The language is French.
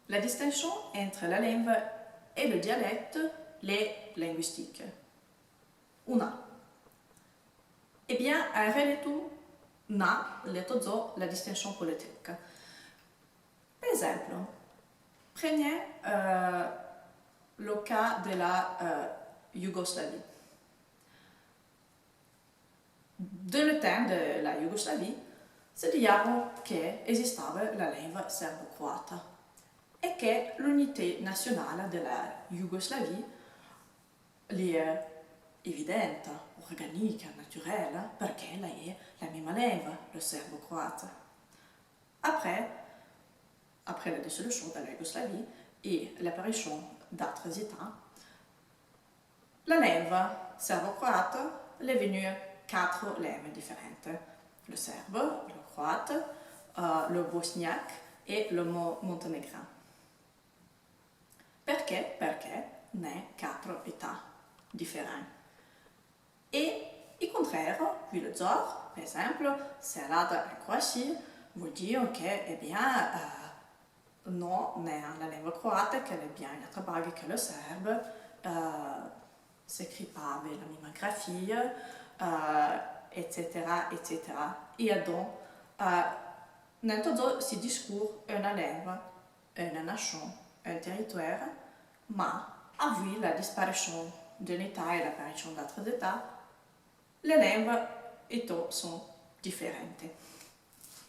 La distinction entre la langue et le dialecte est linguistique. Una. Eh bien, en réalité, na letto la distinction politique. Per esempio, prenez le cas de la Yougoslavie. Dans le temps de la Yougoslavie, si diciamo che esisteva la lingua serbo-croata e che l'unità nazionale della Jugoslavie è evidente, organica, naturale, perché è la même lingua, le serbo-croate. Après la dissolution de la Yougoslavie et l'apparition d'autres États, la lingua serbo-croate est devenue 4 langues différentes. Le serbe, le croate, le bosniaque et le monténégrin. Perché? Perché ne 4 États différents. Et au contraire, vu le genre, par exemple, serrada en Croatie, veut dire que, eh bien, non, la lingua croate, qu'elle est bien une autre bague que le serbe, s'écrit pas avec la même graphie, etc., etc. Et donc, dans tout ce discours, une langue, une nation, un territoire, mais avec la disparition d'un État et l'apparition d'autres États, les langues et tout sont différentes.